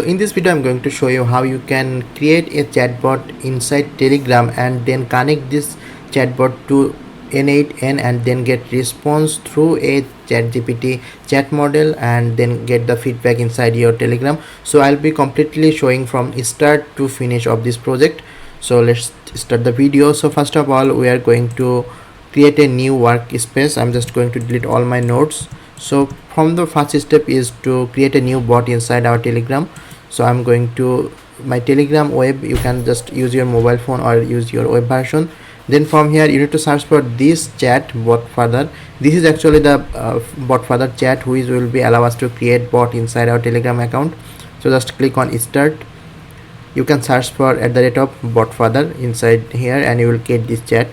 So in this video I'm going to show you how you can create a chatbot inside Telegram and then connect this chatbot to N8N and then get response through a ChatGPT chat model and then get the feedback inside your Telegram. So I'll be completely showing from start to finish of this project. So let's start the video. So first of all, we are going to create a new workspace. I'm just going to delete all my notes. So from the first step is to create a new bot inside our Telegram. So I'm going to my Telegram web. You can just use your mobile phone or use your web version. Then from here you need to search for this chat bot further. This is actually the bot further chat which will be allow us to create bot inside our Telegram account. So just click on start. You can search for @ bot further inside here and you will get this chat.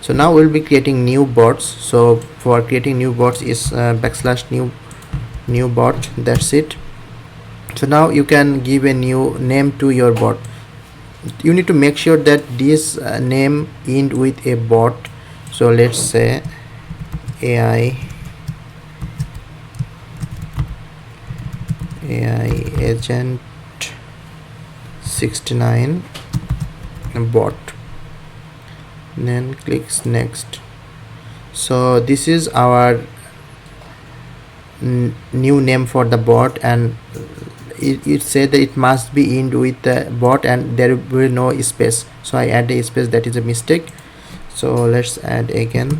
So now we'll be creating new bots. So for creating new bots is /new bot. That's it. So now you can give a new name to your bot. You need to make sure that this name end with a bot. So let's say AI agent 69 bot, then clicks next. So this is our new name for the bot, and it said that it must be end with the bot and there will be no space. So I add a space, that is a mistake. So let's add again.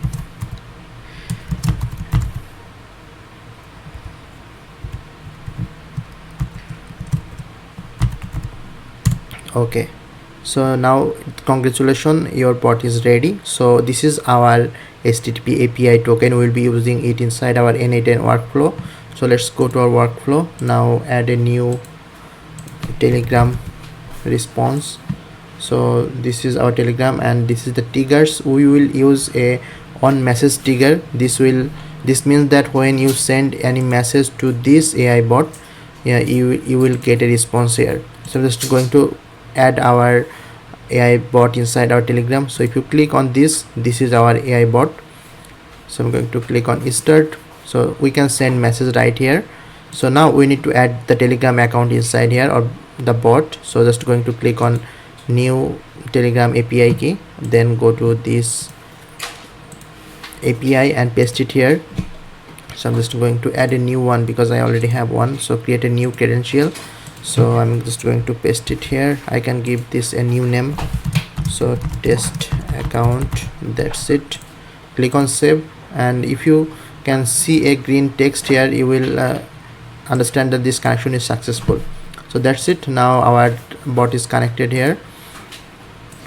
Okay, so now congratulations, your bot is ready. So this is our HTTP API token. We'll be using it inside our N8N workflow. So let's go to our workflow. Now add a new Telegram response. So this is our Telegram and this is the triggers. We will use a on message trigger. This means that when you send any message to this AI bot, yeah, you will get a response here. So I'm just going to add our AI bot inside our Telegram. So if you click on this is our AI bot. So I'm going to click on start. So we can send message right here. So now we need to add the Telegram account inside here or the bot. So just going to click on new Telegram API key, then go to this API and paste it here. So I'm just going to add a new one because I already have one. So create a new credential. So I'm just going to paste it here. I can give this a new name, so test account. That's it. Click on save, and if you can see a green text here, you will understand that this connection is successful. So that's it. Now our bot is connected here.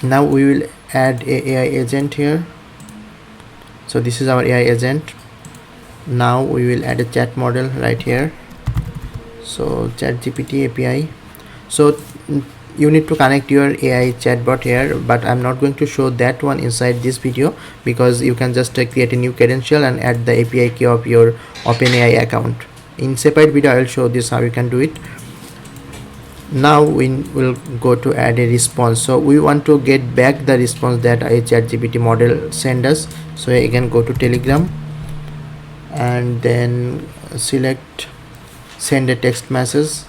Now we will add a AI agent here. So this is our AI agent. Now we will add a chat model right here. So ChatGPT API. So you need to connect your AI chatbot here, but I'm not going to show that one inside this video because you can just create a new credential and add the API key of your OpenAI account. In separate video I will show this how you can do it. Now we will go to add a response. So we want to get back the response that a ChatGPT model send us. So again go to Telegram and then select send a text message,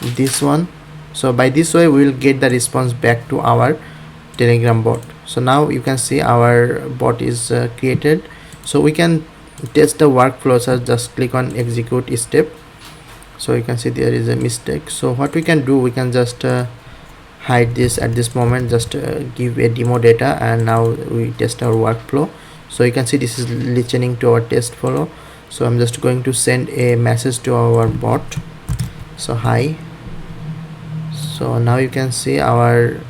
this one. So by this way we will get the response back to our Telegram bot. So now you can see our bot is created. So we can test the workflow. So just click on execute step. So you can see there is a mistake. So what we can do, we can just hide this at this moment, just give a demo data, and now we test our workflow. So you can see this is listening to our test flow. So I'm just going to send a message to our bot. So hi. So now you can see our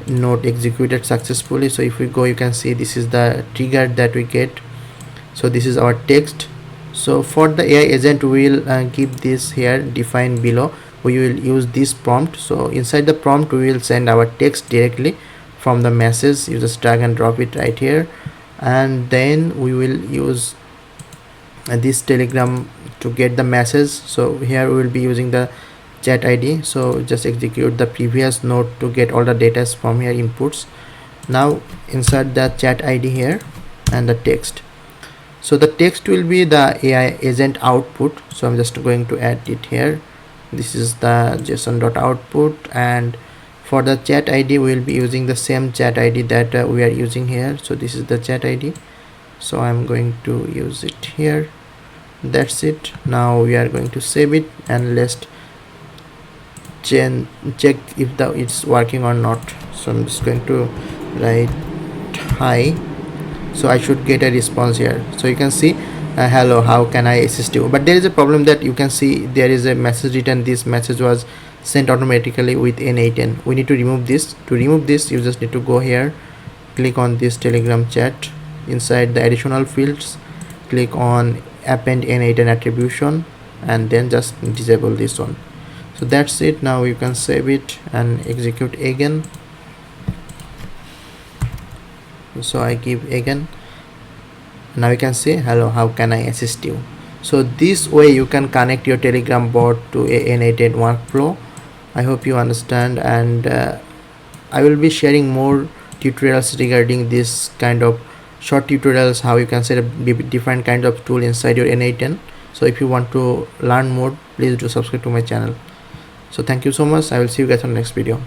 node executed successfully. So if we go, you can see this is the trigger that we get. So this is our text. So for the AI agent we will keep this here define below. We will use this prompt. So inside the prompt we will send our text directly from the message. You just drag and drop it right here, and then we will use this Telegram to get the message. So here we will be using the chat ID. So just execute the previous node to get all the data from here inputs. Now insert the chat ID here and the text. So the text will be the AI agent output. So I'm just going to add it here. This is the json.output, and for the chat id we will be using the same chat id that we are using here. So this is the chat id, so I'm going to use it here. That's it. Now we are going to save it, and let's check if it's working or not. So I'm just going to write hi, so I should get a response here. So you can see hello, how can I assist you? But there is a problem that you can see there is a message written. This message was sent automatically with N8N. We need to remove this. To remove this, you just need to go here, click on this Telegram chat. Inside the additional fields, click on append N8N attribution, and then just disable this one. So that's it. Now you can save it and execute again. So I give again. Now you can say hello, how can I assist you? So this way you can connect your Telegram bot to a N8N workflow. I hope you understand, and I will be sharing more tutorials regarding this kind of short tutorials, how you can set up different kind of tool inside your N8N. So if you want to learn more, please do subscribe to my channel. So thank you so much. I will see you guys on the next video.